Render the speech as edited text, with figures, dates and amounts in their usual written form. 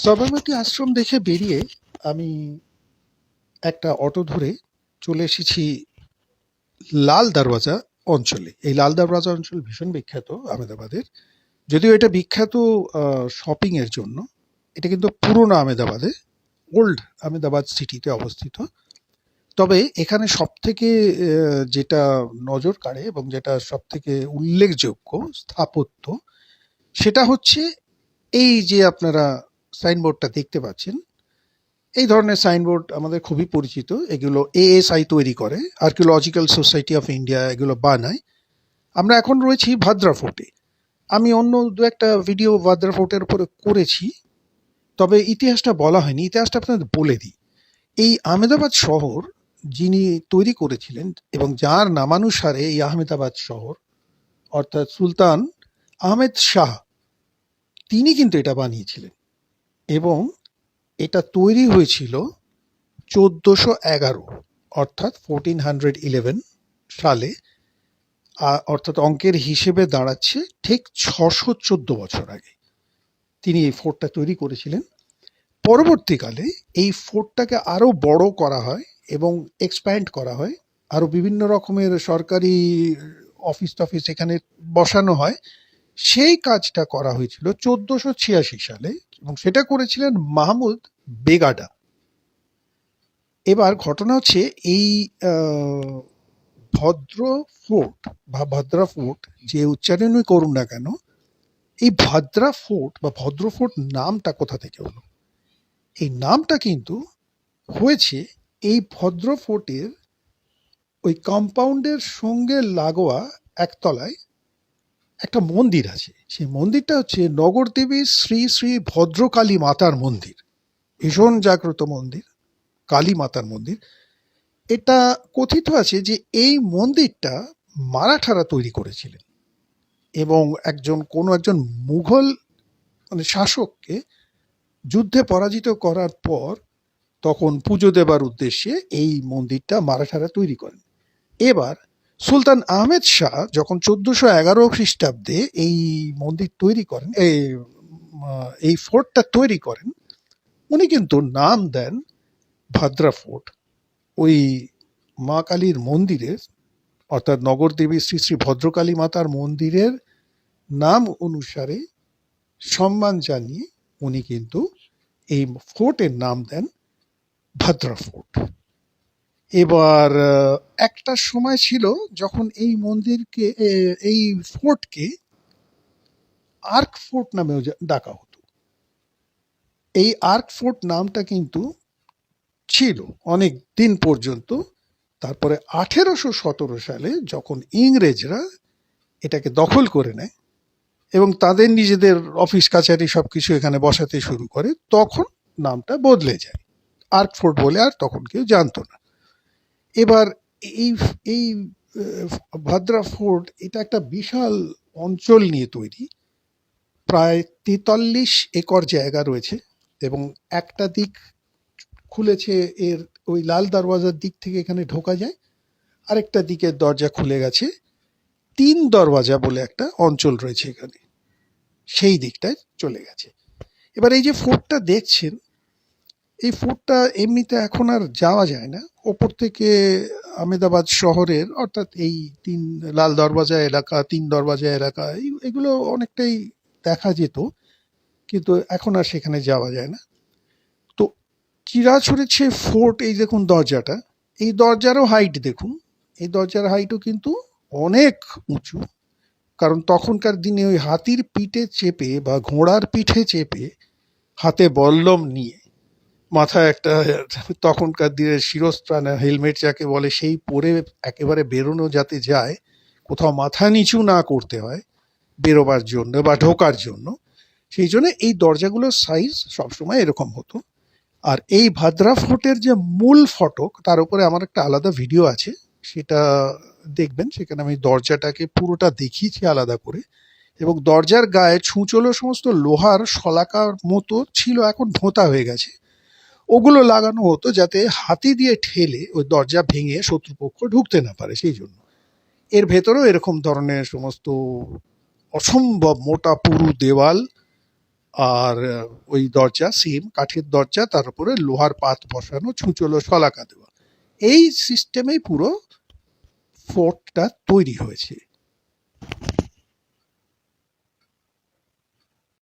সবরমতী আশ্রম দেখে বেরিয়ে আমি একটা অটো ধরে চলে এসেছি লাল দরওয়াজা অঞ্চলে। এই লাল দরওয়াজা অঞ্চল ভীষণ বিখ্যাত আহমেদাবাদের। যদিও এটা বিখ্যাত শপিং এর জন্য। এটা কিন্তু পুরনো আহমেদাবাদে, ওল্ড আহমেদাবাদ সিটিতে অবস্থিত। তবে এখানে সবথেকে যেটা নজর কাড়ে এবং যেটা সবথেকে উল্লেখযোগ্য স্থাপত্য, সেটা হচ্ছে এই যে আপনারা সাইনবোর্ডটা দেখতে পাচ্ছেন। এই ধরনের সাইনবোর্ড আমাদের খুবই পরিচিত। এগুলো এএসআই তৈরি করে, আর্কিওলজিক্যাল সোসাইটি অফ ইন্ডিয়া এগুলো বানায়। আমরা এখন রয়েছি ভাদ্রা ফোর্টে। আমি অন্য দু একটা ভিডিও ভাদ্রা ফোর্টের উপরে করেছি, তবে ইতিহাসটা বলা হয়নি। ইতিহাসটা আপনাদের বলে দিই। এই আহমেদাবাদ শহর যিনি তৈরি করেছিলেন এবং যার নামানুসারে এই আহমেদাবাদ শহর, অর্থাৎ সুলতান আহমেদ শাহ, তিনি কিন্তু এটা বানিয়েছিলেন। এবং এটা তৈরি হয়েছিল 1411, অর্থাৎ 1411 সালে। অর্থাৎ অঙ্কের হিসেবে দাঁড়াচ্ছে ঠিক 614 বছর আগে তিনি এই ফোর্টটা তৈরি করেছিলেন। পরবর্তীকালে এই ফোর্টটাকে আরো বড় করা হয় এবং এক্সপ্যান্ড করা হয়। আরো বিভিন্ন রকমের সরকারি অফিস টফিস এখানে বসানো হয়। সেই কাজটা করা হয়েছিল 1486 সালে এবং সেটা করেছিলেন মাহমুদ বেগাডা। এবার ঘটনা হচ্ছে এই ভদ্র ফোর্ট বা ভদ্রা ফোর্ট যে উচ্চারণই করুন না কেন, এই ভাদ্রা ফোর্ট বা ভদ্র ফোর্ট নামটা কোথা থেকে হলো? এই নামটা কিন্তু হয়েছে এই ভদ্র ফোর্টের ওই কম্পাউন্ডের সঙ্গে লাগোয়া একতলায় একটা মন্দির আছে। সেই মন্দিরটা হচ্ছে নগরদেবী শ্রী শ্রী ভদ্রকালী মাতার মন্দির। ভীষণ জাগ্রত মন্দির, কালী মাতার মন্দির। এটা কথিত আছে যে এই মন্দিরটা মারাঠারা তৈরি করেছিলেন এবং কোনো একজন মুঘল শাসককে যুদ্ধে পরাজিত করার পর তখন পুজো দেবার উদ্দেশ্যে এই মন্দিরটা মারাঠারা তৈরি করেন। এবার সুলতান আহমেদ শাহ যখন 1411 খ্রিস্টাব্দে এই মন্দির তৈরি করেন, এই ফোর্টটা তৈরি করেন, উনি কিন্তু নাম দেন ভাদ্রা ফোর্ট। ওই মা কালীর মন্দিরের, অর্থাৎ নগরদেবী শ্রী শ্রী ভদ্রকালী মাতার মন্দিরের নাম অনুসারে সম্মান জানিয়ে উনি কিন্তু এই ফোর্টের নাম দেন ভাদ্রা ফোর্ট। এবার একটা সময় ছিল যখন এই মন্দিরকে, এই ফোর্টকে আর্ক ফোর্ট নামেও ডাকা হতো। এই আর্ক ফোর্ট নামটা কিন্তু ছিল অনেক দিন পর্যন্ত। তারপরে 1817 সালে যখন ইংরেজরা এটাকে দখল করে নেয় এবং তাদের নিজেদের অফিস কাছারি সবকিছু এখানে বসাতে শুরু করে, তখন নামটা বদলে যায়। আর্ক ফোর্ট বলে আর তখন কেউ জানতো না। এবার এই এই ভাদ্রা ফোর্ট এটা একটা বিশাল অঞ্চল নিয়ে তৈরি। প্রায় 43 একর জায়গা রয়েছে এবং একটা দিক খুলেছে, এর ওই লাল দরওয়াজার দিক থেকে এখানে ঢোকা যায়। আরেকটা দিকের দরজা খুলে গেছে, 3 দরওয়াজা বলে একটা অঞ্চল রয়েছে এখানে, সেই দিকটায় চলে গেছে। এবার এই যে ফোর্টটা দেখছেন, এই ফোর্টটা এমনিতে এখন আর যাওয়া যায় না। ওপর থেকে আহমেদাবাদ শহরের, অর্থাৎ এই লাল দরওয়াজা এলাকা, 3 দরওয়াজা এলাকা, এগুলো অনেকটাই দেখা যেত, কিন্তু এখন আর সেখানে যাওয়া যায় না। তো চিরাচরিত ফোর্ট, এই দেখুন দরজাটা, এই দরজারও হাইট দেখুন। এই দরজার হাইটও কিন্তু অনেক উঁচু, কারণ তখনকার দিনে ওই হাতির পিঠে চেপে বা ঘোড়ার পিঠে চেপে, হাতে বল্লম নিয়ে, মাথায় একটা তখনকার দিনের শিরস্ত্রাণ, হেলমেট যাকে বলে, সেই পরে একেবারে বেরোনো যাতে যায়, কোথাও মাথা নিচু না করতে হয় বেরোবার জন্য বা ঢোকার জন্য, সেই জন্য এই দরজাগুলোর সাইজ সবসময় এরকম হতো। আর এই ভাদ্রা ফোর্টের যে মূল ফটক, তার উপরে আমার একটা আলাদা ভিডিও আছে, সেটা দেখবেন। সেখানে আমি দরজাটাকে পুরোটা দেখিয়েছি আলাদা করে, এবং দরজার গায়ে ছুঁচলো সমস্ত লোহার শলাকার মতো ছিল, এখন ভোঁতা হয়ে গেছে। ওগুলো লাগানো হতো যাতে হাতি দিয়ে ঠেলে ওই দরজা ভেঙে শত্রুপক্ষ ঢুকতে না পারে, সেই জন্য। এর ভেতরেও এরকম ধরনের সমস্ত অসম্ভব মোটা পুরু দেওয়াল আর ওই দরজা সেম কাঠের দরজা, তার উপরে লোহার পাত বসানো, ছুঁচলো শলাকা দেওয়া। এই সিস্টেমেই পুরো ফোর্টটা তৈরি হয়েছে।